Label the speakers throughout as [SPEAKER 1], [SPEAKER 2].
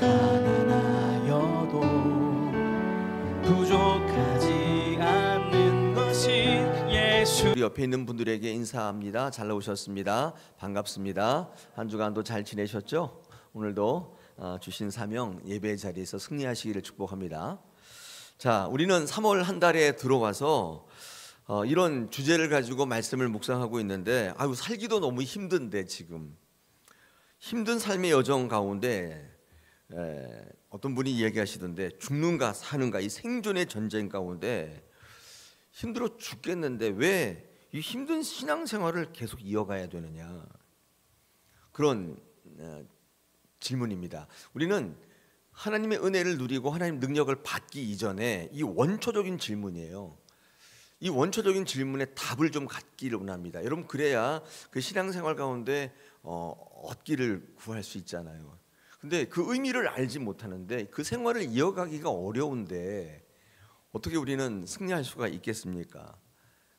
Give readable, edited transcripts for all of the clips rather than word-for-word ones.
[SPEAKER 1] 가난하여도 부족하지 않는 것이 예수.
[SPEAKER 2] 우리 옆에 있는 분들에게 인사합니다. 잘 나오셨습니다. 반갑습니다. 한 주간도 잘 지내셨죠? 오늘도 주신 사명 예배 자리에서 승리하시기를 축복합니다. 자, 우리는 3월 한 달에 들어와서 이런 주제를 가지고 말씀을 묵상하고 있는데, 살기도 너무 힘든데, 지금 힘든 삶의 여정 가운데 어떤 분이 얘기하시던데, 죽는가 사는가 이 생존의 전쟁 가운데 힘들어 죽겠는데 왜 이 힘든 신앙생활을 계속 이어가야 되느냐, 그런 질문입니다. 우리는 하나님의 은혜를 누리고 하나님 능력을 받기 이전에 이 원초적인 질문이에요. 이 원초적인 질문에 답을 좀 갖기를 원합니다. 여러분, 그래야 그 신앙생활 가운데 얻기를 구할 수 있잖아요. 근데 그 의미를 알지 못하는데 그 생활을 이어가기가 어려운데 어떻게 우리는 승리할 수가 있겠습니까?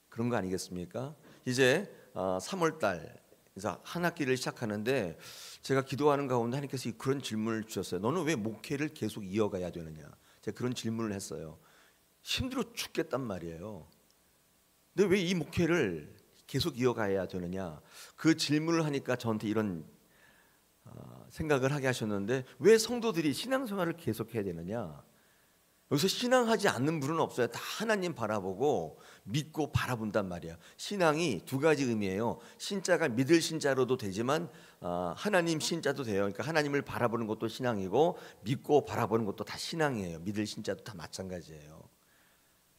[SPEAKER 2] 그런 거 아니겠습니까? 이제 3월달 그래서 한 학기를 시작하는데, 제가 기도하는 가운데 하나님께서 그런 질문을 주셨어요. 너는 왜 목회를 계속 이어가야 되느냐? 제가 그런 질문을 했어요. 힘들어 죽겠단 말이에요. 근데 왜 이 목회를 계속 이어가야 되느냐? 그 질문을 하니까 저한테 이런 생각을 하게 하셨는데, 왜 성도들이 신앙생활을 계속해야 되느냐? 여기서 신앙하지 않는 분은 없어요. 다 하나님 바라보고 믿고 바라본단 말이야. 신앙이 두 가지 의미예요. 신자가 믿을 신자로도 되지만 하나님 신자도 돼요. 그러니까 하나님을 바라보는 것도 신앙이고 믿고 바라보는 것도 다 신앙이에요. 믿을 신자도 다 마찬가지예요.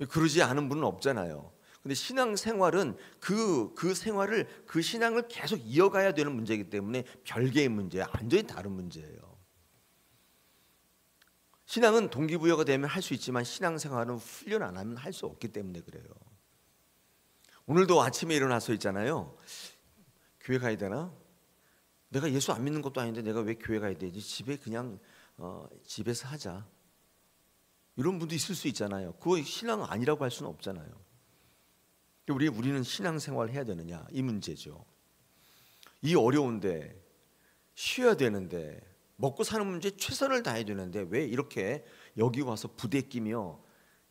[SPEAKER 2] 그러지 않은 분은 없잖아요. 근데 신앙생활은 그 생활을, 그 신앙을 계속 이어가야 되는 문제이기 때문에 별개의 문제예요. 완전히 다른 문제예요. 신앙은 동기부여가 되면 할 수 있지만 신앙생활은 훈련 안 하면 할 수 없기 때문에 그래요. 오늘도 아침에 일어나서 있잖아요. 교회 가야 되나? 내가 예수 안 믿는 것도 아닌데 내가 왜 교회 가야 되지? 집에 그냥 집에서 하자. 이런 분도 있을 수 있잖아요. 그거 신앙 아니라고 할 수는 없잖아요. 우리는 신앙생활 해야 되느냐, 이 문제죠. 이 어려운데 쉬어야 되는데 먹고 사는 문제에 최선을 다해야 되는데 왜 이렇게 여기 와서 부대끼며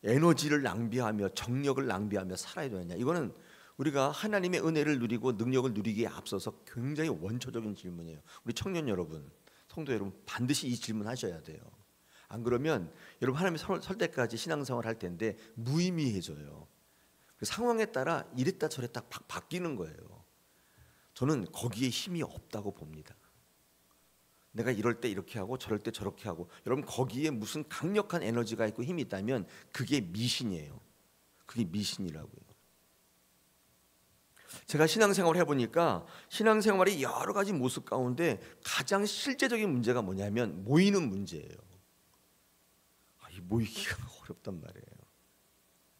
[SPEAKER 2] 에너지를 낭비하며 정력을 낭비하며 살아야 되느냐. 이거는 우리가 하나님의 은혜를 누리고 능력을 누리기에 앞서서 굉장히 원초적인 질문이에요. 우리 청년 여러분, 성도 여러분, 반드시 이 질문 하셔야 돼요. 안 그러면 여러분 하나님 설 때까지 신앙생활 할 텐데 무의미해져요. 그 상황에 따라 이랬다 저랬다 바뀌는 거예요. 저는 거기에 힘이 없다고 봅니다. 내가 이럴 때 이렇게 하고 저럴 때 저렇게 하고, 여러분 거기에 무슨 강력한 에너지가 있고 힘이 있다면 그게 미신이에요. 그게 미신이라고요. 제가 신앙생활을 해보니까 신앙생활의 여러 가지 모습 가운데 가장 실제적인 문제가 뭐냐면 모이는 문제예요. 이 모이기가 어렵단 말이에요.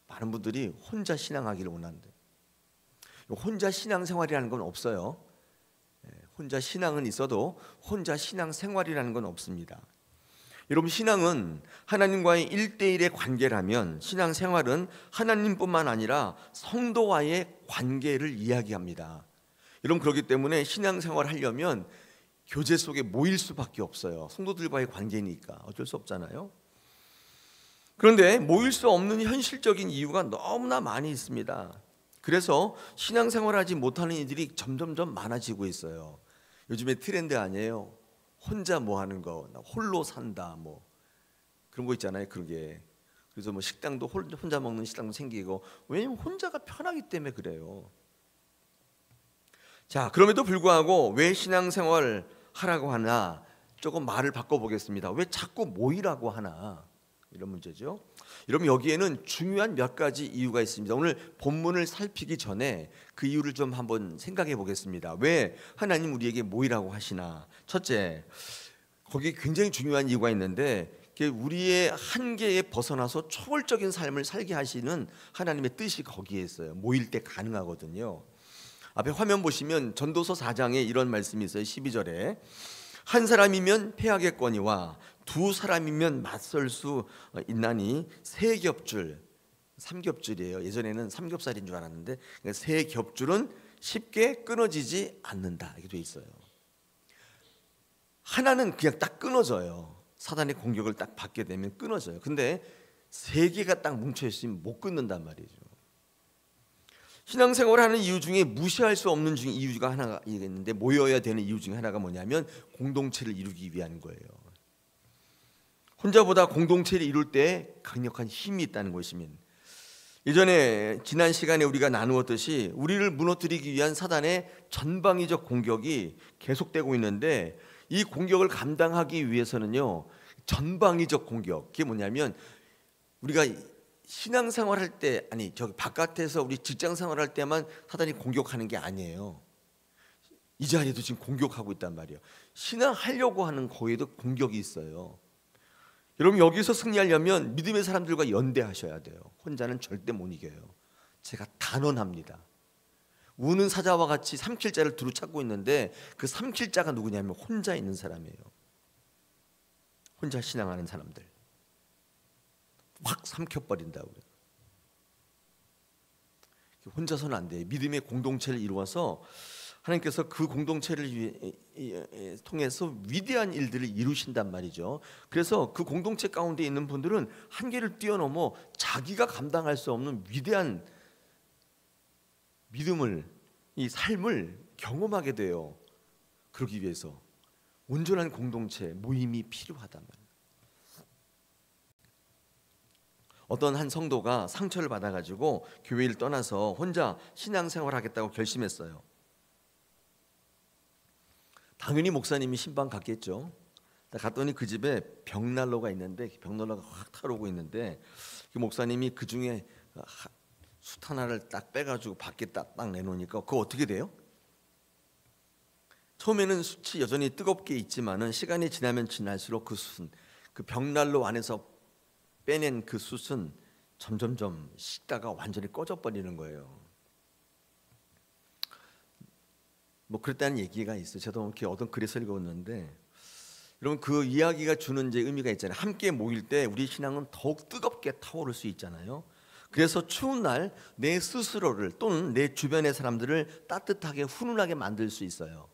[SPEAKER 2] 많은 분들이 혼자 신앙하기를 원하는데, 혼자 신앙생활이라는 건 없어요. 혼자 신앙은 있어도 혼자 신앙생활이라는 건 없습니다. 여러분, 신앙은 하나님과의 1대1의 관계라면 신앙생활은 하나님뿐만 아니라 성도와의 관계를 이야기합니다. 여러분, 그렇기 때문에 신앙생활을 하려면 교제 속에 모일 수밖에 없어요. 성도들과의 관계니까 어쩔 수 없잖아요. 그런데 모일 수 없는 현실적인 이유가 너무나 많이 있습니다. 그래서 신앙생활하지 못하는 이들이 점점점 많아지고 있어요. 요즘에 트렌드 아니에요? 혼자 뭐 하는 거, 홀로 산다, 뭐 그런 거 있잖아요. 그게 그래서 뭐 식당도 혼자 먹는 식당도 생기고, 왜냐면 혼자가 편하기 때문에 그래요. 자, 그럼에도 불구하고 왜 신앙생활 하라고 하나, 조금 말을 바꿔보겠습니다. 왜 자꾸 모이라고 하나, 이런 문제죠. 여러분, 여기에는 중요한 몇 가지 이유가 있습니다. 오늘 본문을 살피기 전에 그 이유를 좀 한번 생각해 보겠습니다. 왜 하나님 우리에게 모이라고 하시나? 첫째, 거기에 굉장히 중요한 이유가 있는데, 우리의 한계에 벗어나서 초월적인 삶을 살게 하시는 하나님의 뜻이 거기에 있어요. 모일 때 가능하거든요. 앞에 화면 보시면 전도서 4장에 이런 말씀이 있어요. 12절에 한 사람이면 패하겠거니와 두 사람이면 맞설 수 있나니 세 겹줄, 삼겹줄이에요. 예전에는 삼겹살인 줄 알았는데 세 겹줄은 쉽게 끊어지지 않는다, 이렇게 돼 있어요. 하나는 그냥 딱 끊어져요. 사단의 공격을 딱 받게 되면 끊어져요. 근데 세 개가 딱 뭉쳐 있으면 못 끊는단 말이죠. 신앙생활을 하는 이유 중에 무시할 수 없는 이유가 하나가 있는데, 모여야 되는 이유 중에 하나가 뭐냐면 공동체를 이루기 위한 거예요. 혼자보다 공동체를 이룰 때 강력한 힘이 있다는 것이면, 예전에 지난 시간에 우리가 나누었듯이 우리를 무너뜨리기 위한 사단의 전방위적 공격이 계속되고 있는데, 이 공격을 감당하기 위해서는요, 전방위적 공격, 그게 뭐냐면 우리가 신앙생활 할 때, 아니 저기 바깥에서 우리 직장생활 할 때만 사단이 공격하는 게 아니에요. 이 자리에도 지금 공격하고 있단 말이에요. 신앙하려고 하는 거에도 공격이 있어요. 여러분, 여기서 승리하려면 믿음의 사람들과 연대하셔야 돼요. 혼자는 절대 못 이겨요. 제가 단언합니다. 우는 사자와 같이 삼킬자를 두루 찾고 있는데, 그 삼킬자가 누구냐면 혼자 있는 사람이에요. 혼자 신앙하는 사람들 확 삼켜버린다고요. 혼자서는 안 돼요. 믿음의 공동체를 이루어서 하나님께서 그 공동체를 통해서 위대한 일들을 이루신단 말이죠. 그래서 그 공동체 가운데 있는 분들은 한계를 뛰어넘어 자기가 감당할 수 없는 위대한 믿음을, 이 삶을 경험하게 돼요. 그러기 위해서 온전한 공동체, 모임이 필요하단 말이에요. 어떤 한 성도가 상처를 받아가지고 교회를 떠나서 혼자 신앙생활을 하겠다고 결심했어요. 당연히 목사님이 신방 갔겠죠. 갔더니 그 집에 벽난로가 있는데, 벽난로가 확 타오르고 있는데, 그 목사님이 그 중에 숯 하나를 딱 빼가지고 밖에 딱 내놓으니까 그거 어떻게 돼요? 처음에는 숯이 여전히 뜨겁게 있지만은 시간이 지나면 지날수록 그 숯은, 그 벽난로 안에서 빼낸 그 숯은 점점점 식다가 완전히 꺼져 버리는 거예요. 뭐 그랬다는 얘기가 있어요. 저도 이렇게 어떤 글에서 읽었는데, 여러분 그 이야기가 주는 이제 의미가 있잖아요. 함께 모일 때 우리 신앙은 더욱 뜨겁게 타오를 수 있잖아요. 그래서 추운 날 내 스스로를 또는 내 주변의 사람들을 따뜻하게 훈훈하게 만들 수 있어요.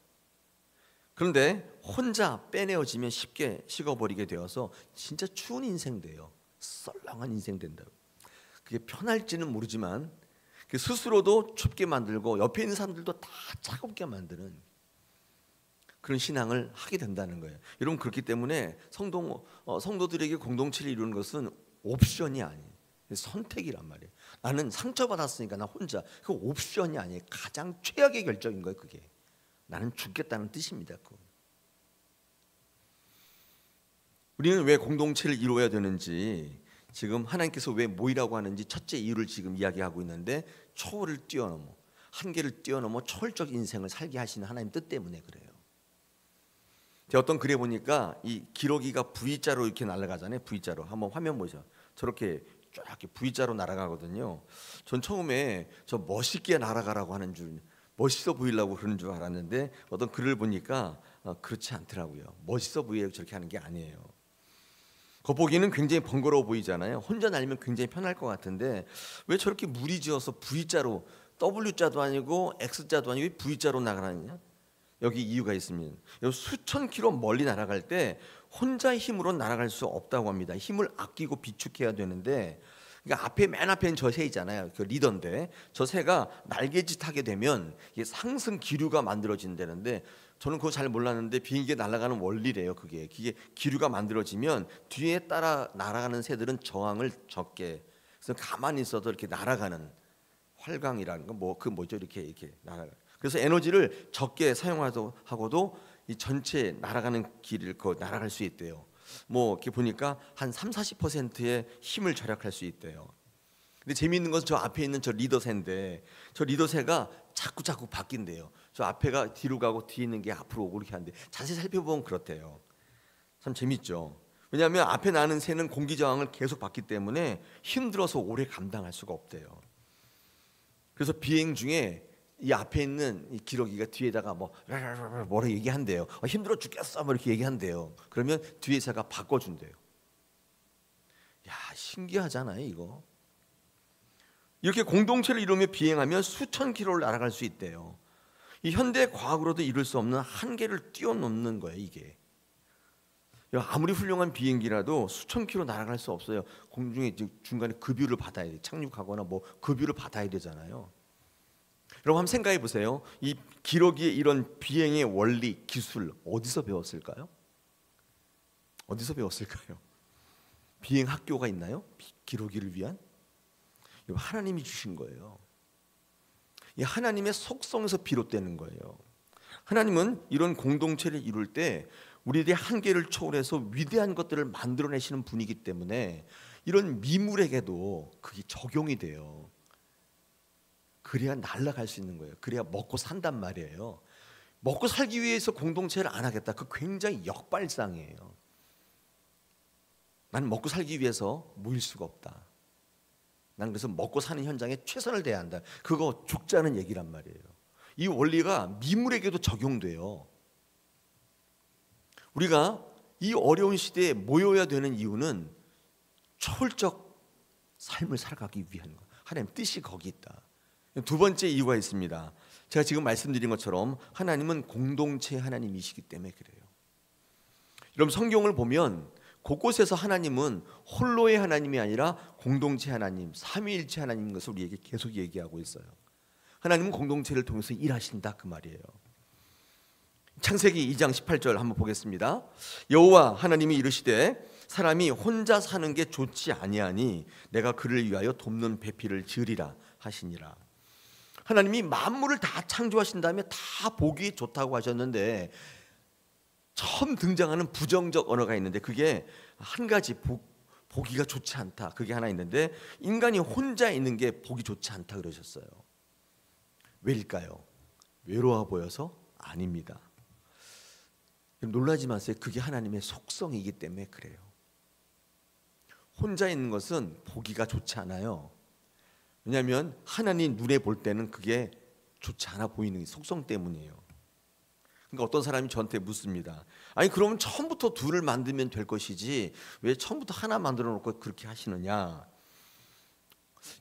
[SPEAKER 2] 그런데 혼자 빼내어지면 쉽게 식어버리게 되어서 진짜 추운 인생 돼요. 썰렁한 인생 된다고. 그게 편할지는 모르지만 그 스스로도 춥게 만들고 옆에 있는 사람들도 다 차갑게 만드는 그런 신앙을 하게 된다는 거예요. 여러분, 그렇기 때문에 성도들에게 공동체를 이루는 것은 옵션이 아니에요. 선택이란 말이에요. 나는 상처받았으니까 나 혼자, 그 옵션이 아니에요. 가장 최악의 결정인 거예요. 그게 나는 죽겠다는 뜻입니다. 그거. 우리는 왜 공동체를 이루어야 되는지, 지금 하나님께서 왜 모이라고 하는지 첫째 이유를 지금 이야기하고 있는데, 초월을 뛰어넘어, 한계를 뛰어넘어 초월적 인생을 살게 하시는 하나님 뜻 때문에 그래요. 제가 어떤 글에 보니까 이 기러기가 V자로 이렇게 날아가잖아요. V자로 한번 화면 보죠. 저렇게 쫙 이렇게 V자로 날아가거든요. 전 처음에 저 멋있게 날아가라고 하는 줄, 멋있어 보이려고 그러는 줄 알았는데, 어떤 글을 보니까 그렇지 않더라고요. 멋있어 보이려고 저렇게 하는 게 아니에요. 겉보기는 굉장히 번거로워 보이잖아요. 혼자 날면 굉장히 편할 것 같은데 왜 저렇게 무리지어서 V자로, W자도 아니고 X자도 아니고 V자로 나가느냐? 여기 이유가 있습니다. 수천 킬로 멀리 날아갈 때 혼자 힘으로 날아갈 수 없다고 합니다. 힘을 아끼고 비축해야 되는데, 그러니까 앞에 맨 앞에는 저 새 있잖아요. 그 리더인데 저 새가 날개짓 하게 되면 이게 상승 기류가 만들어진다는데, 저는 그거 잘 몰랐는데 비행기가 날아가는 원리래요. 그게 기류가 만들어지면 뒤에 따라 날아가는 새들은 저항을 적게, 그래서 가만히 있어도 이렇게 날아가는, 활강이라는 거 뭐죠? 이렇게 날아가. 그래서 에너지를 적게 사용하고도 이 전체 날아가는 길을 날아갈 수 있대요. 뭐 이렇게 보니까 한 30-40%의 힘을 절약할 수 있대요. 근데 재미있는 것은 저 앞에 있는 저 리더새인데, 저 리더새가 자꾸 바뀐대요. 저 앞에가 뒤로 가고 뒤에 있는 게 앞으로 오고 이렇게 하는데, 자세히 살펴보면 그렇대요. 참 재밌죠. 왜냐하면 앞에 나는 새는 공기 저항을 계속 받기 때문에 힘들어서 오래 감당할 수가 없대요. 그래서 비행 중에 이 앞에 있는 이 기러기가 뒤에다가 뭐라 얘기한대요. 힘들어 죽겠어 뭐 이렇게 얘기한대요. 그러면 뒤에 새가 바꿔준대요. 야, 신기하잖아요 이거. 이렇게 공동체를 이루며 비행하면 수천 킬로를 날아갈 수 있대요. 이 현대 과학으로도 이룰 수 없는 한계를 뛰어넘는 거예요 이게. 아무리 훌륭한 비행기라도 수천 킬로 날아갈 수 없어요. 공중에 중간에 급유를 받아야 돼. 착륙하거나 뭐 급유를 받아야 되잖아요. 여러분 한번 생각해 보세요. 이 기러기의 이런 비행의 원리, 기술 어디서 배웠을까요? 어디서 배웠을까요? 비행 학교가 있나요? 기러기를 위한? 하나님이 주신 거예요. 이 하나님의 속성에서 비롯되는 거예요. 하나님은 이런 공동체를 이룰 때 우리들의 한계를 초월해서 위대한 것들을 만들어내시는 분이기 때문에 이런 미물에게도 그게 적용이 돼요. 그래야 날아갈 수 있는 거예요. 그래야 먹고 산단 말이에요. 먹고 살기 위해서 공동체를 안 하겠다. 그 굉장히 역발상이에요. 나는 먹고 살기 위해서 모일 수가 없다. 나는 그래서 먹고 사는 현장에 최선을 다해야 한다. 그거 죽자는 얘기란 말이에요. 이 원리가 미물에게도 적용돼요. 우리가 이 어려운 시대에 모여야 되는 이유는 초월적 삶을 살아가기 위한 것. 하나님 뜻이 거기 있다. 두 번째 이유가 있습니다. 제가 지금 말씀드린 것처럼 하나님은 공동체 하나님이시기 때문에 그래요. 여러분 성경을 보면 곳곳에서 하나님은 홀로의 하나님이 아니라 공동체 하나님, 삼위일체 하나님인 것을 우리에게 계속 얘기하고 있어요. 하나님은 공동체를 통해서 일하신다 그 말이에요. 창세기 2장 18절 한번 보겠습니다. 여호와 하나님이 이르시되 사람이 혼자 사는 게 좋지 아니하니 내가 그를 위하여 돕는 배필을 지으리라 하시니라. 하나님이 만물을 다 창조하신 다음에 다 보기 좋다고 하셨는데 처음 등장하는 부정적 언어가 있는데 그게 한 가지 보기가 좋지 않다. 그게 하나 있는데 인간이 혼자 있는 게 보기 좋지 않다 그러셨어요. 왜일까요? 외로워 보여서? 아닙니다. 놀라지 마세요. 그게 하나님의 속성이기 때문에 그래요. 혼자 있는 것은 보기가 좋지 않아요. 왜냐하면 하나님 눈에 볼 때는 그게 좋지 않아 보이는 속성 때문이에요. 그러니까 어떤 사람이 저한테 묻습니다. 아니 그러면 처음부터 둘을 만들면 될 것이지 왜 처음부터 하나 만들어 놓고 그렇게 하시느냐.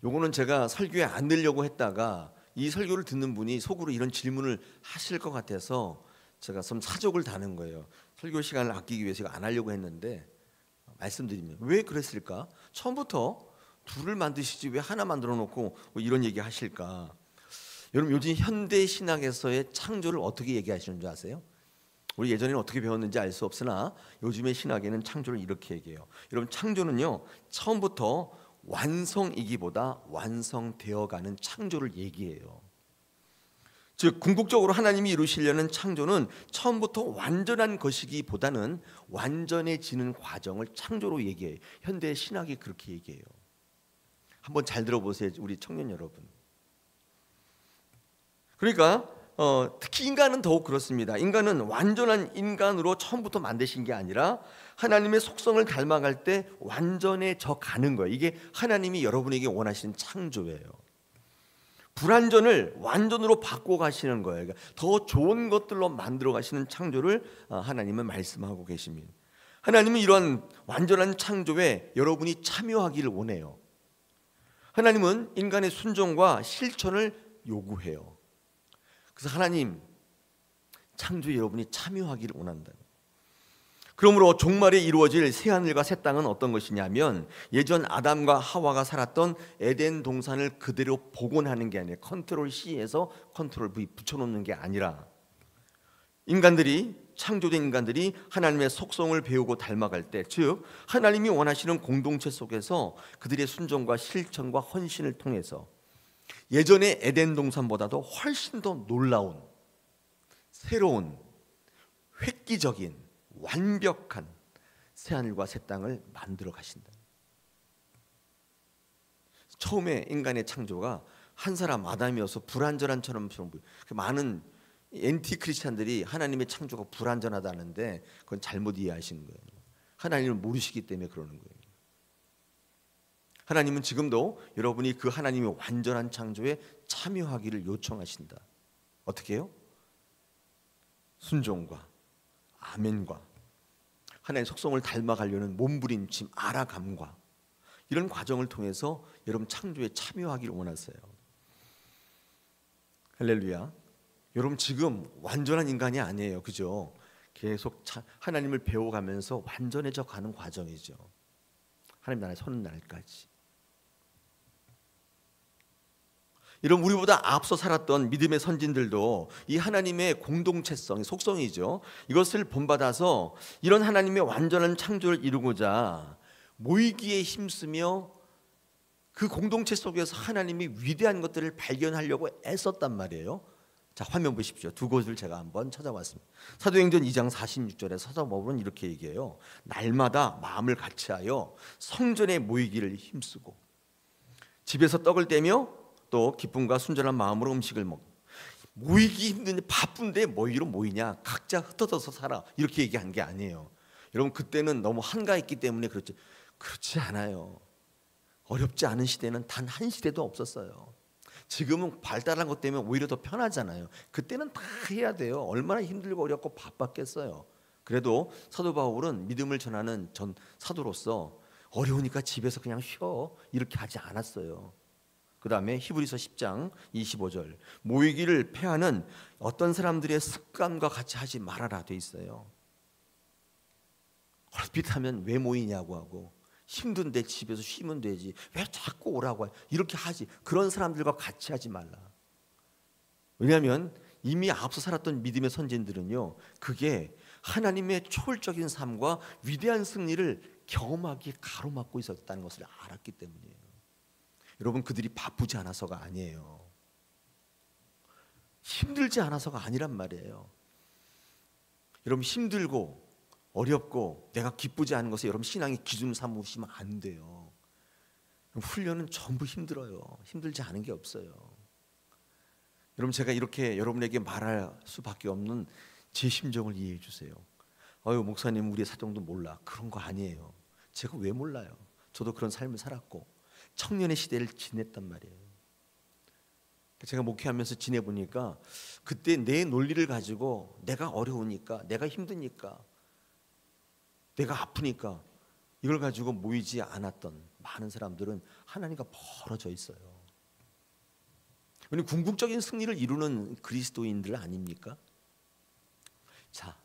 [SPEAKER 2] 요거는 제가 설교에 안 넣으려고 했다가 이 설교를 듣는 분이 속으로 이런 질문을 하실 것 같아서 제가 좀 사족을 다는 거예요. 설교 시간을 아끼기 위해서 안 하려고 했는데 말씀드리면 왜 그랬을까? 처음부터 둘을 만드시지 왜 하나 만들어 놓고 뭐 이런 얘기 하실까? 여러분 요즘 현대 신학에서의 창조를 어떻게 얘기하시는 줄 아세요? 우리 예전에는 어떻게 배웠는지 알 수 없으나 요즘의 신학에는 창조를 이렇게 얘기해요. 여러분 창조는요 처음부터 완성이기보다 완성되어가는 창조를 얘기해요. 즉 궁극적으로 하나님이 이루시려는 창조는 처음부터 완전한 것이기보다는 완전해지는 과정을 창조로 얘기해요. 현대 신학이 그렇게 얘기해요. 한번 잘 들어보세요 우리 청년 여러분. 그러니까 특히 인간은 더욱 그렇습니다. 인간은 완전한 인간으로 처음부터 만드신 게 아니라 하나님의 속성을 닮아갈 때 완전해져 가는 거예요. 이게 하나님이 여러분에게 원하시는 창조예요. 불완전을 완전으로 바꿔 가시는 거예요. 그러니까 더 좋은 것들로 만들어 가시는 창조를 하나님은 말씀하고 계십니다. 하나님은 이런 완전한 창조에 여러분이 참여하기를 원해요. 하나님은 인간의 순종과 실천을 요구해요. 그래서 하나님 창조에 여러분이 참여하기를 원한다. 그러므로 종말에 이루어질 새하늘과 새 땅은 어떤 것이냐면 예전 아담과 하와가 살았던 에덴 동산을 그대로 복원하는 게 아니라 컨트롤 C에서 컨트롤 V 붙여놓는 게 아니라 창조된 인간들이 하나님의 속성을 배우고 닮아갈 때, 즉 하나님이 원하시는 공동체 속에서 그들의 순종과 실천과 헌신을 통해서 예전의 에덴 동산보다도 훨씬 더 놀라운, 새로운, 획기적인, 완벽한 새하늘과 새 땅을 만들어 가신다. 처음에 인간의 창조가 한 사람 아담이어서 불완전한처럼 보여요. 많은 엔티 크리스찬들이 하나님의 창조가 불완전하다는데 그건 잘못 이해하시는 거예요. 하나님을 모르시기 때문에 그러는 거예요. 하나님은 지금도 여러분이 그 하나님의 완전한 창조에 참여하기를 요청하신다. 어떻게 해요? 순종과 아멘과 하나님의 속성을 닮아가려는 몸부림침, 알아감과 이런 과정을 통해서 여러분 창조에 참여하기를 원하세요. 할렐루야. 여러분 지금 완전한 인간이 아니에요. 그죠? 계속 하나님을 배워가면서 완전해져 가는 과정이죠. 하나님 나라에 서는 날까지. 이런 우리보다 앞서 살았던 믿음의 선진들도 이 하나님의 공동체성, 속성이죠. 이것을 본받아서 이런 하나님의 완전한 창조를 이루고자 모이기에 힘쓰며 그 공동체 속에서 하나님이 위대한 것들을 발견하려고 애썼단 말이에요. 자, 화면 보십시오. 두 곳을 제가 한번 찾아봤습니다. 사도행전 2장 46절에 사도 바울은 이렇게 얘기해요. 날마다 마음을 같이하여 성전에 모이기를 힘쓰고 집에서 떡을 떼며 또 기쁨과 순전한 마음으로 음식을 모이기 힘든데 바쁜데 뭐이로 모이냐, 각자 흩어져서 살아, 이렇게 얘기한 게 아니에요. 여러분, 그때는 너무 한가했기 때문에 그렇지 않아요. 어렵지 않은 시대는 단 한 시대도 없었어요. 지금은 발달한 것 때문에 오히려 더 편하잖아요. 그때는 다 해야 돼요. 얼마나 힘들고 어렵고 바빴겠어요. 그래도 사도 바울은 믿음을 전하는 사도로서 어려우니까 집에서 그냥 쉬어, 이렇게 하지 않았어요. 그 다음에 히브리서 10장 25절, 모이기를 패하는 어떤 사람들의 습관과 같이 하지 말아라 돼 있어요. 얼핏 하면 왜 모이냐고 하고, 힘든데 집에서 쉬면 되지, 왜 자꾸 오라고 해, 이렇게 하지. 그런 사람들과 같이 하지 말라. 왜냐하면 이미 앞서 살았던 믿음의 선진들은요, 그게 하나님의 초월적인 삶과 위대한 승리를 경험하기에 가로막고 있었다는 것을 알았기 때문이에요. 여러분, 그들이 바쁘지 않아서가 아니에요. 힘들지 않아서가 아니란 말이에요. 여러분, 힘들고 어렵고 내가 기쁘지 않은 것에 여러분 신앙의 기준 삼으시면 안 돼요. 훈련은 전부 힘들어요. 힘들지 않은 게 없어요. 여러분, 제가 이렇게 여러분에게 말할 수밖에 없는 제 심정을 이해해 주세요. 목사님, 우리의 사정도 몰라. 그런 거 아니에요. 제가 왜 몰라요? 저도 그런 삶을 살았고 청년의 시대를 지냈단 말이에요. 제가 목회하면서 지내보니까 그때 내 논리를 가지고 내가 어려우니까, 내가 힘드니까, 내가 아프니까 이걸 가지고 모이지 않았던 많은 사람들은 하나님과 멀어져 있어요. 우리 궁극적인 승리를 이루는 그리스도인들 아닙니까? 자,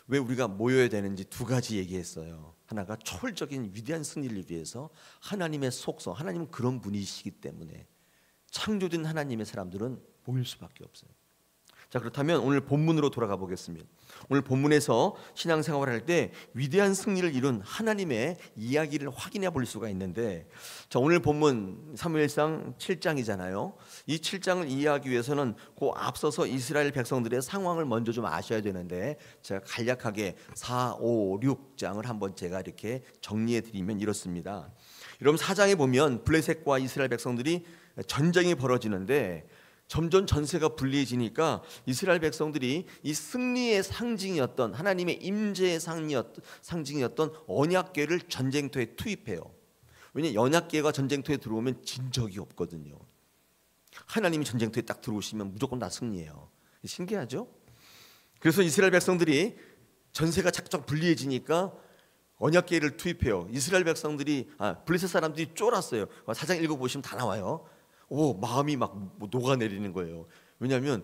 [SPEAKER 2] 왜 우리가 모여야 되는지 두 가지 얘기했어요. 하나가 초월적인 위대한 승리를 위해서 하나님의 속성, 하나님은 그런 분이시기 때문에 창조된 하나님의 사람들은 모일 수밖에 없어요. 자, 그렇다면 오늘 본문으로 돌아가 보겠습니다. 오늘 본문에서 신앙생활을 할 때 위대한 승리를 이룬 하나님의 이야기를 확인해 볼 수가 있는데, 자, 오늘 본문 사무엘상 7장이잖아요. 이 7장을 이해하기 위해서는 그 앞서서 이스라엘 백성들의 상황을 먼저 좀 아셔야 되는데, 제가 간략하게 4, 5, 6장을 한번 제가 이렇게 정리해 드리면 이렇습니다. 여러분, 4장에 보면 블레셋과 이스라엘 백성들이 전쟁이 벌어지는데 점점 전세가 불리해지니까 이스라엘 백성들이 이 승리의 상징이었던, 하나님의 임재의 상징이었던 언약궤를 전쟁터에 투입해요. 왜냐하면 언약궤가 전쟁터에 들어오면 진 적이 없거든요. 하나님이 전쟁터에 딱 들어오시면 무조건 다 승리해요. 신기하죠? 그래서 이스라엘 백성들이 전세가 착착 불리해지니까 언약궤를 투입해요. 이스라엘 백성들이 블레셋 사람들이 쫄았어요. 4장 읽어보시면 다 나와요. 마음이 막 녹아내리는 거예요. 왜냐하면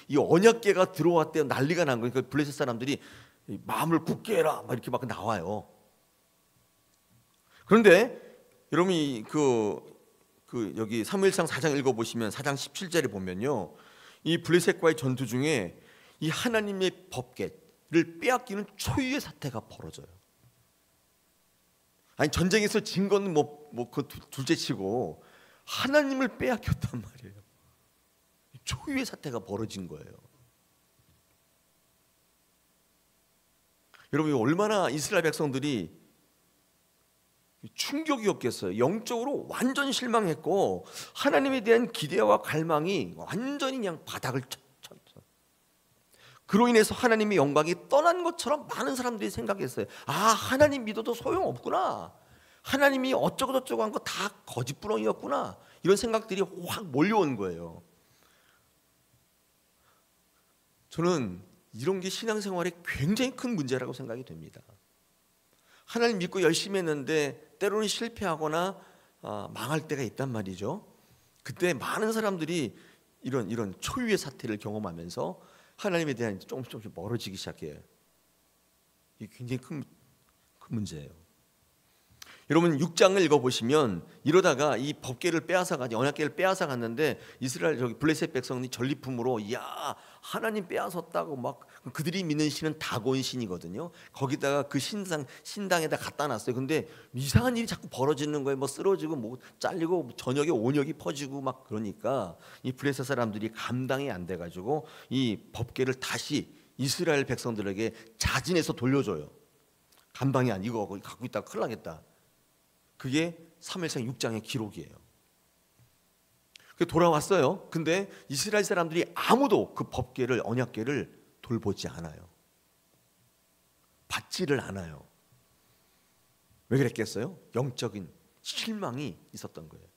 [SPEAKER 2] 이 언약궤가 들어왔대요. 난리가 난 거예요. 그러니까 블레셋 사람들이 마음을 굳게 해라 막 이렇게 막 나와요. 그런데 여러분이 여기 사무엘상 4장 읽어보시면 4장 17절에 보면요, 이 블레셋과의 전투 중에 이 하나님의 법궤를 빼앗기는 초유의 사태가 벌어져요. 아니, 전쟁에서 진 건 그 둘째치고 하나님을 빼앗겼단 말이에요. 초유의 사태가 벌어진 거예요. 여러분, 얼마나 이스라엘 백성들이 충격이었겠어요. 영적으로 완전히 실망했고 하나님에 대한 기대와 갈망이 완전히 그냥 바닥을 쳤어요. 그로 인해서 하나님의 영광이 떠난 것처럼 많은 사람들이 생각했어요. 하나님 믿어도 소용없구나, 하나님이 어쩌고 저쩌고 한 거 다 거짓부렁이었구나, 이런 생각들이 확 몰려온 거예요. 저는 이런 게 신앙생활에 굉장히 큰 문제라고 생각이 됩니다. 하나님 믿고 열심히 했는데 때로는 실패하거나 망할 때가 있단 말이죠. 그때 많은 사람들이 이런 초유의 사태를 경험하면서 하나님에 대한 조금씩 멀어지기 시작해요. 이게 굉장히 큰 문제예요. 여러분 6장을 읽어보시면 이러다가 이 법궤를 빼앗아가지고 언약궤를 빼앗아갔는데 이스라엘 저기 블레셋 백성이 전리품으로 야 하나님 빼앗았다고 막 그들이 믿는 신은 다곤 신이거든요. 거기다가 그 신당에다 갖다 놨어요. 근데 이상한 일이 자꾸 벌어지는 거예요. 뭐 쓰러지고 뭐 잘리고 저녁에 온역이 퍼지고 막 그러니까 이 블레셋 사람들이 감당이 안 돼가지고 이 법궤를 다시 이스라엘 백성들에게 자진해서 돌려줘요. 감당이 안 이거 갖고 있다가 큰일 나겠다. 그게 사무엘상 6장의 기록이에요. 돌아왔어요. 근데 이스라엘 사람들이 아무도 그 법궤를 언약궤를 돌보지 않아요. 받지를 않아요. 왜 그랬겠어요? 영적인 실망이 있었던 거예요.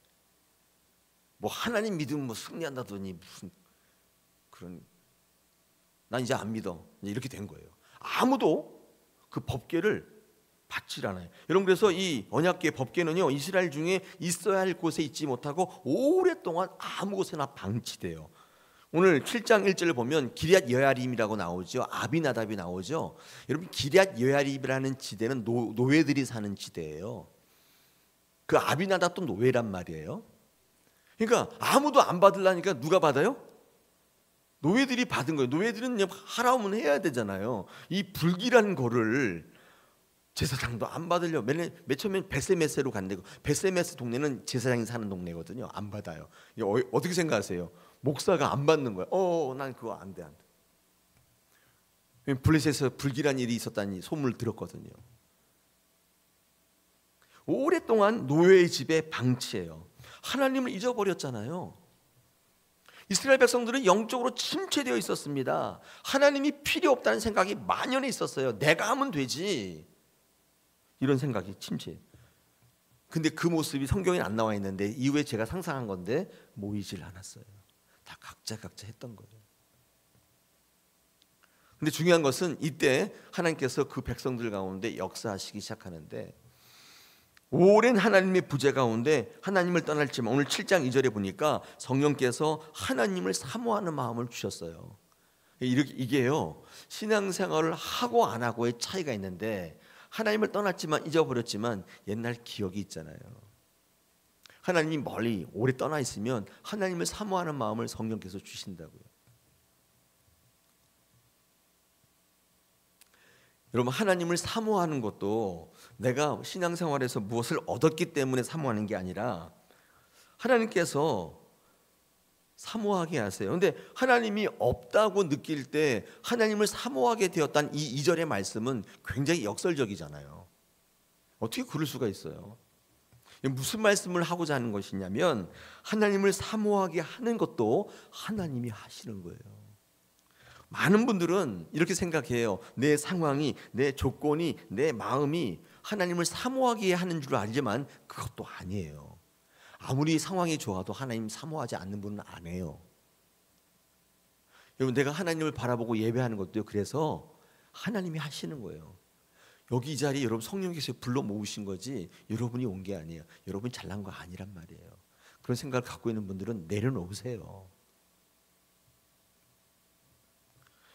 [SPEAKER 2] 뭐 하나님 믿으면 뭐 승리한다더니 무슨 그런 난 이제 안 믿어. 이렇게 된 거예요. 아무도 그 법궤를 받질 않아요. 여러분 그래서 이 언약궤 법궤는요 이스라엘 중에 있어야 할 곳에 있지 못하고 오랫동안 아무 곳에나 방치돼요. 오늘 7장 1절을 보면 기럇 여야림이라고 나오죠. 아비나답이 나오죠. 여러분 기럇 여야림이라는 지대는 노예들이 사는 지대예요. 그 아비나답도 노예란 말이에요. 그러니까 아무도 안 받으려니까 누가 받아요? 노예들이 받은 거예요. 노예들은 하라면 해야 되잖아요. 이 불길한 거를 제사장도 안 받으려고 맨 처음엔 베세메스로 간대고 베세메스 동네는 제사장이 사는 동네거든요. 안 받아요. 어떻게 생각하세요? 목사가 안 받는 거예요. 난 그거 안 돼. 블레셋에서 불길한 일이 있었다는 소문을 들었거든요. 오랫동안 노예의 집에 방치해요. 하나님을 잊어버렸잖아요. 이스라엘 백성들은 영적으로 침체되어 있었습니다. 하나님이 필요 없다는 생각이 만연해 있었어요. 내가 하면 되지. 이런 생각이 침체. 근데 그 모습이 성경에 안 나와 있는데 이후에 제가 상상한 건데 모이질 않았어요. 다 각자 했던 거예요. 근데 중요한 것은 이때 하나님께서 그 백성들 가운데 역사하시기 시작하는데 오랜 하나님의 부재 가운데 하나님을 떠날지만 오늘 7장 2절에 보니까 성령께서 하나님을 사모하는 마음을 주셨어요. 이게요 신앙생활을 하고 안 하고의 차이가 있는데 하나님을 떠났지만 잊어버렸지만 옛날 기억이 있잖아요. 하나님이 멀리 오래 떠나 있으면 하나님을 사모하는 마음을 성령께서 주신다고요. 여러분 하나님을 사모하는 것도 내가 신앙생활에서 무엇을 얻었기 때문에 사모하는 게 아니라 하나님께서 사모하게 하세요. 그런데 하나님이 없다고 느낄 때 하나님을 사모하게 되었다는 이 2절의 말씀은 굉장히 역설적이잖아요. 어떻게 그럴 수가 있어요? 무슨 말씀을 하고자 하는 것이냐면 하나님을 사모하게 하는 것도 하나님이 하시는 거예요. 많은 분들은 이렇게 생각해요. 내 상황이, 내 조건이, 내 마음이 하나님을 사모하게 하는 줄 알지만 그것도 아니에요. 아무리 상황이 좋아도 하나님 사모하지 않는 분은 안 해요. 여러분 내가 하나님을 바라보고 예배하는 것도요. 그래서 하나님이 하시는 거예요. 여기 이 자리에 여러분 성령께서 불러 모으신 거지 여러분이 온 게 아니에요. 여러분이 잘난 거 아니란 말이에요. 그런 생각을 갖고 있는 분들은 내려놓으세요.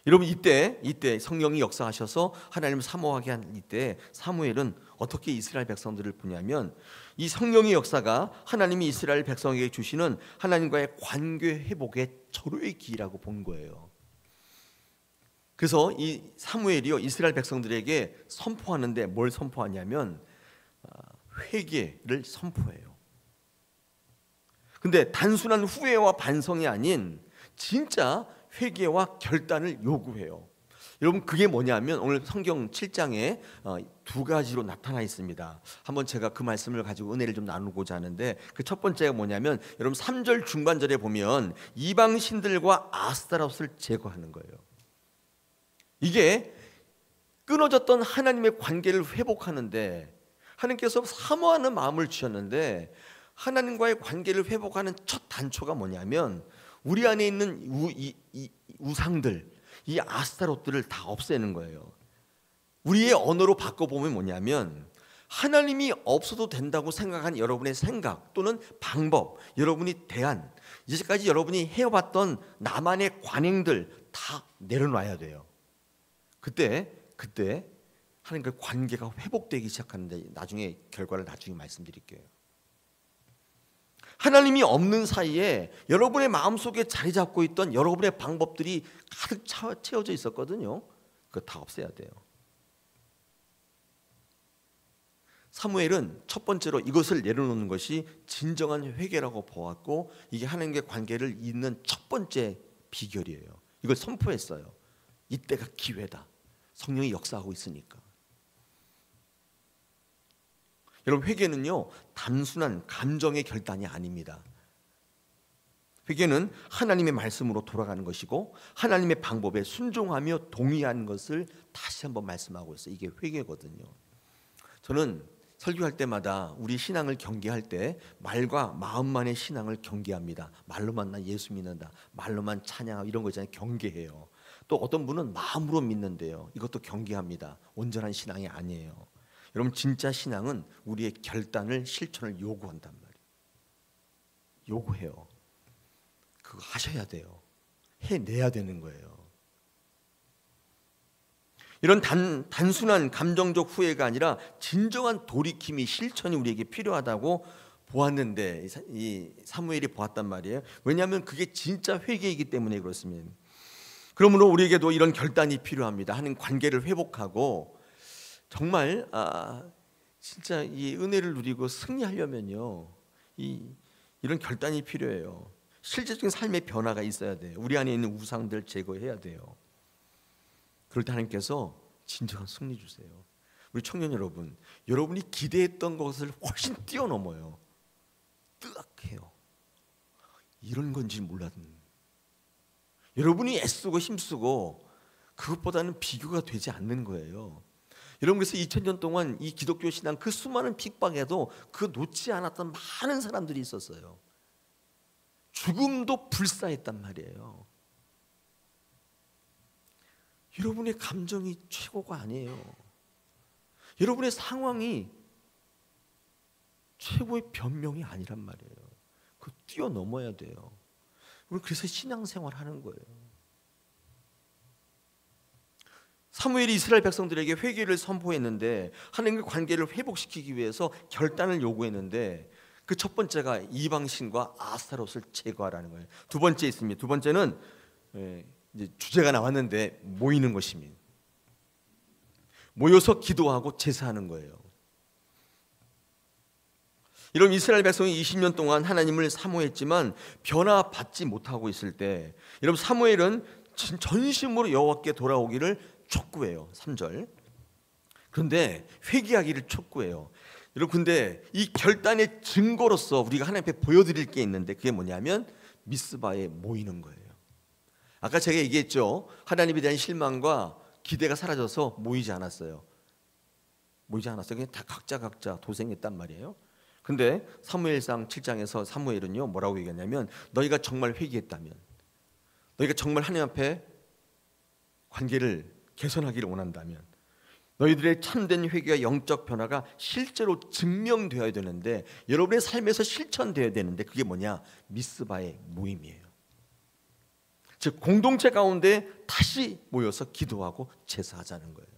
[SPEAKER 2] 여러분 이때 성령이 역사하셔서 하나님을 사모하게 한 이때 사무엘은 어떻게 이스라엘 백성들을 보냐면 이 성령의 역사가 하나님이 이스라엘 백성에게 주시는 하나님과의 관계 회복의 절호의 기회라고 본 거예요. 그래서 이 사무엘이요 이스라엘 백성들에게 선포하는데 뭘 선포하냐면 회개를 선포해요. 근데 단순한 후회와 반성이 아닌 진짜 회개와 결단을 요구해요. 여러분 그게 뭐냐면 오늘 성경 7장에 두 가지로 나타나 있습니다. 한번 제가 그 말씀을 가지고 은혜를 좀 나누고자 하는데 그 첫 번째가 뭐냐면 여러분 3절 중반절에 보면 이방 신들과 아스타롯을 제거하는 거예요. 이게 끊어졌던 하나님의 관계를 회복하는데 하나님께서 사모하는 마음을 주셨는데 하나님과의 관계를 회복하는 첫 단초가 뭐냐면 우리 안에 있는 우상들, 이 아스타롯들을 다 없애는 거예요. 우리의 언어로 바꿔보면 뭐냐면 하나님이 없어도 된다고 생각한 여러분의 생각 또는 방법, 여러분이 대한, 이제까지 여러분이 해왔던 나만의 관행들 다 내려놔야 돼요. 그때 하나님과 관계가 회복되기 시작하는데, 나중에 결과를 나중에 말씀드릴게요. 하나님이 없는 사이에 여러분의 마음속에 자리 잡고 있던 여러분의 방법들이 가득 채워져 있었거든요. 그거 다 없애야 돼요. 사무엘은 첫 번째로 이것을 내려놓는 것이 진정한 회개라고 보았고, 이게 하나님과의 관계를 잇는 첫 번째 비결이에요. 이걸 선포했어요. 이때가 기회다. 성령이 역사하고 있으니까. 여러분, 회개는요 단순한 감정의 결단이 아닙니다. 회개는 하나님의 말씀으로 돌아가는 것이고, 하나님의 방법에 순종하며 동의하는 것을 다시 한번 말씀하고 있어요. 이게 회개거든요. 저는 설교할 때마다 우리 신앙을 경계할 때 말과 마음만의 신앙을 경계합니다. 말로만 나 예수 믿는다, 말로만 찬양하고 이런 거 있잖아요. 경계해요. 또 어떤 분은 마음으로 믿는데요, 이것도 경계합니다. 온전한 신앙이 아니에요. 여러분, 진짜 신앙은 우리의 결단을, 실천을 요구한단 말이에요. 요구해요. 그거 하셔야 돼요. 해내야 되는 거예요. 이런 단순한 감정적 후회가 아니라 진정한 돌이킴이, 실천이 우리에게 필요하다고 보았는데, 이 사무엘이 보았단 말이에요. 왜냐하면 그게 진짜 회개이기 때문에 그렇습니다. 그러므로 우리에게도 이런 결단이 필요합니다. 하는 관계를 회복하고 정말 진짜 이 은혜를 누리고 승리하려면요, 이런 결단이 필요해요. 실제적인 삶의 변화가 있어야 돼요. 우리 안에 있는 우상들 제거해야 돼요. 그럴 때 하나님께서 진정한 승리 주세요. 우리 청년 여러분, 여러분이 기대했던 것을 훨씬 뛰어넘어요. 뜨악해요. 이런 건지 몰랐는. 여러분이 애쓰고 힘쓰고 그것보다는 비교가 되지 않는 거예요. 여러분, 그래서 2000년 동안 이 기독교 신앙 그 수많은 핍박에도 그 놓지 않았던 많은 사람들이 있었어요. 죽음도 불사했단 말이에요. 여러분의 감정이 최고가 아니에요. 여러분의 상황이 최고의 변명이 아니란 말이에요. 그거 뛰어넘어야 돼요. 우리 그래서 신앙생활 하는 거예요. 사무엘이 이스라엘 백성들에게 회개를 선포했는데, 하나님과 관계를 회복시키기 위해서 결단을 요구했는데, 그 첫 번째가 이방신과 아스타롯을 제거하라는 거예요. 두 번째 있습니다. 두 번째는 이제 주제가 나왔는데 모이는 것입니다. 모여서 기도하고 제사하는 거예요. 이런 이스라엘 백성이 20년 동안 하나님을 사모했지만 변화받지 못하고 있을 때, 여러분, 사무엘은 전심으로 여호와께 돌아오기를 촉구해요. 3절. 그런데 회개하기를 촉구해요. 여러분, 근데 이 결단의 증거로서 우리가 하나님 앞에 보여드릴 게 있는데, 그게 뭐냐면 미스바에 모이는 거예요. 아까 제가 얘기했죠. 하나님에 대한 실망과 기대가 사라져서 모이지 않았어요. 그냥 다 각자 도생했단 말이에요. 근데 사무엘상 7장에서 사무엘은요 뭐라고 얘기했냐면, 너희가 정말 회개했다면, 너희가 정말 하나님 앞에 관계를 개선하기를 원한다면, 너희들의 참된 회개와 영적 변화가 실제로 증명되어야 되는데, 여러분의 삶에서 실천되어야 되는데, 그게 뭐냐? 미스바의 모임이에요. 즉 공동체 가운데 다시 모여서 기도하고 제사하자는 거예요.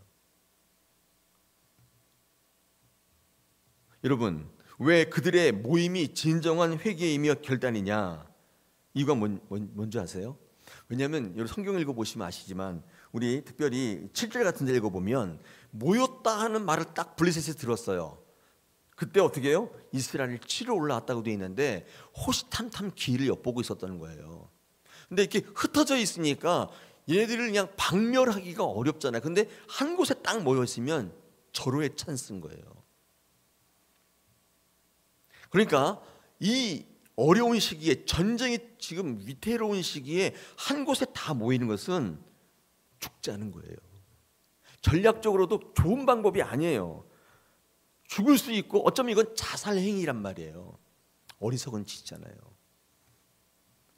[SPEAKER 2] 여러분, 왜 그들의 모임이 진정한 회개이며 결단이냐? 이유가 뭔지 아세요? 왜냐하면 여러분, 성경 읽어보시면 아시지만, 우리 특별히 7절 같은 데 읽어보면 모였다 하는 말을 딱 블레셋에 들었어요. 그때 어떻게 해요? 이스라엘이 치러 올라왔다고 되어 있는데 호시탐탐 길을 엿보고 있었다는 거예요. 근데 이렇게 흩어져 있으니까 얘네들을 그냥 박멸하기가 어렵잖아요. 근데 한 곳에 딱 모여 있으면 절호의 찬스인 거예요. 그러니까 이 어려운 시기에, 전쟁이 지금 위태로운 시기에 한 곳에 다 모이는 것은 죽지 않은 거예요. 전략적으로도 좋은 방법이 아니에요. 죽을 수 있고 어쩌면 이건 자살 행위란 말이에요. 어리석은 짓잖아요.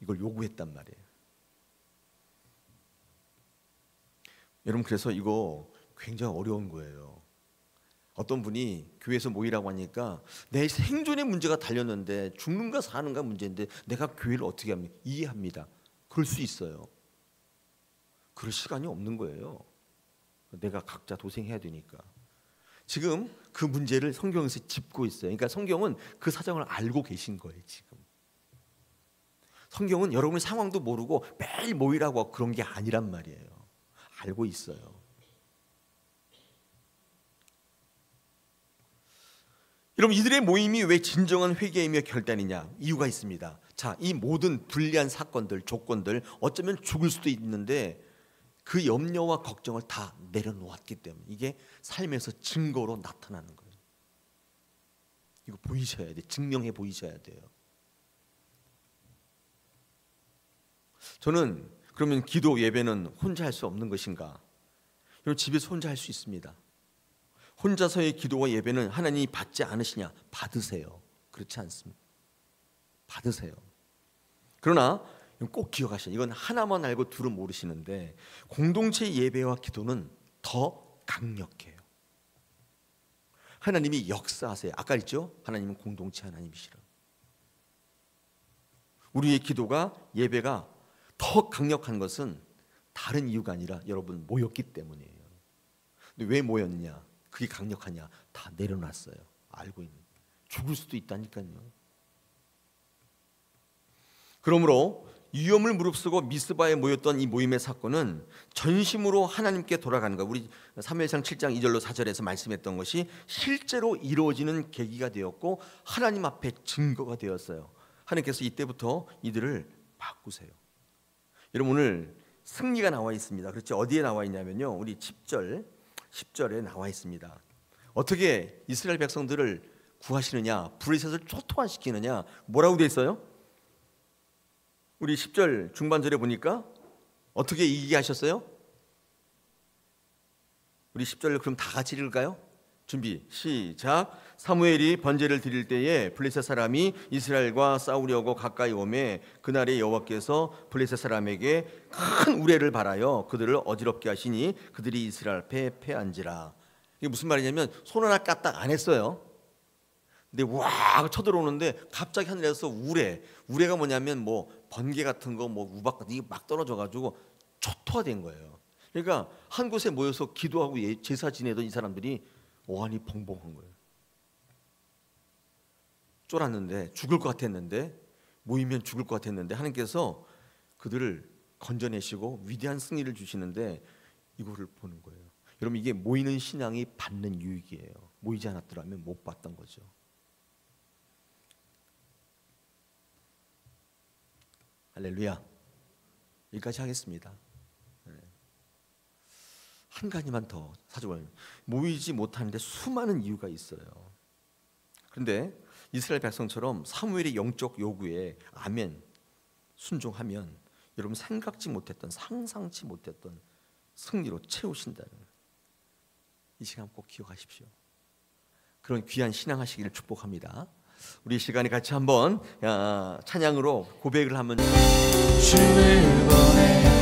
[SPEAKER 2] 이걸 요구했단 말이에요. 여러분, 그래서 이거 굉장히 어려운 거예요. 어떤 분이 교회에서 모이라고 하니까 내 생존의 문제가 달렸는데 죽는가 사는가 문제인데 내가 교회를 어떻게 합니까? 이해합니다. 그럴 수 있어요. 그럴 시간이 없는 거예요. 내가 각자 도생해야 되니까. 지금 그 문제를 성경에서 짚고 있어요. 그러니까 성경은 그 사정을 알고 계신 거예요. 지금 성경은 여러분의 상황도 모르고 매일 모이라고 하고 그런 게 아니란 말이에요. 알고 있어요. 여러분, 이들의 모임이 왜 진정한 회개이며 결단이냐? 이유가 있습니다. 자, 이 모든 불리한 사건들, 조건들, 어쩌면 죽을 수도 있는데 그 염려와 걱정을 다 내려놓았기 때문에 이게 삶에서 증거로 나타나는 거예요. 이거 보이셔야 돼. 증명해 보이셔야 돼요. 저는 그러면 기도 예배는 혼자 할 수 없는 것인가? 여러분, 집에서 혼자 할 수 있습니다. 혼자서의 기도와 예배는 하나님이 받지 않으시냐? 받으세요. 그렇지 않습니다. 받으세요. 그러나 꼭 기억하셔야 돼요. 이건 하나만 알고 둘은 모르시는데 공동체 예배와 기도는 더 강력해요. 하나님이 역사하세요. 아까 했죠? 하나님은 공동체 하나님이시라. 우리의 기도가 예배가 더 강력한 것은 다른 이유가 아니라 여러분 모였기 때문이에요. 근데 왜 모였냐? 그게 강력하냐? 다 내려놨어요. 알고 있는. 죽을 수도 있다니까요. 그러므로 위험을 무릅쓰고 미스바에 모였던 이 모임의 사건은 전심으로 하나님께 돌아가는 것. 우리 사무엘상 7장 2절로 4절에서 말씀했던 것이 실제로 이루어지는 계기가 되었고 하나님 앞에 증거가 되었어요. 하나님께서 이때부터 이들을 바꾸세요. 여러분, 오늘 승리가 나와 있습니다. 그렇죠? 어디에 나와 있냐면요, 우리 10절에 나와 있습니다. 어떻게 이스라엘 백성들을 구하시느냐, 브레셋을 초토화시키느냐, 뭐라고 되어 있어요? 우리 10절 중반절에 보니까 어떻게 이기게 하셨어요? 우리 10절을 그럼 다 같이 읽을까요? 준비 시작. 사무엘이 번제를 드릴 때에 블레셋 사람이 이스라엘과 싸우려고 가까이 오매 그날에 여호와께서 블레셋 사람에게 큰 우레를 발하여 그들을 어지럽게 하시니 그들이 이스라엘 앞에 패한지라. 이게 무슨 말이냐면 손 하나 까딱 안 했어요. 근데 와 쳐들어오는데 갑자기 하늘에서 우레가 뭐냐면 뭐 번개 같은 거, 뭐 우박 같은 게 막 떨어져가지고 초토화된 거예요. 그러니까 한 곳에 모여서 기도하고 제사 지내던 이 사람들이 어안이 벙벙한 거예요. 쫄았는데, 죽을 것 같았는데, 모이면 죽을 것 같았는데 하나님께서 그들을 건져내시고 위대한 승리를 주시는데 이거를 보는 거예요. 여러분, 이게 모이는 신앙이 받는 유익이에요. 모이지 않았더라면 못 받던 거죠. 할렐루야. 여기까지 하겠습니다. 한 가지만 더 사주면 모이지 못하는데 수많은 이유가 있어요. 그런데 이스라엘 백성처럼 사무엘의 영적 요구에 아멘 순종하면 여러분 생각지 못했던, 상상치 못했던 승리로 채우신다는 이 시간 꼭 기억하십시오. 그런 귀한 신앙하시기를 축복합니다. 우리 시간에 같이 한번 찬양으로 고백을 한번
[SPEAKER 1] 주를 보내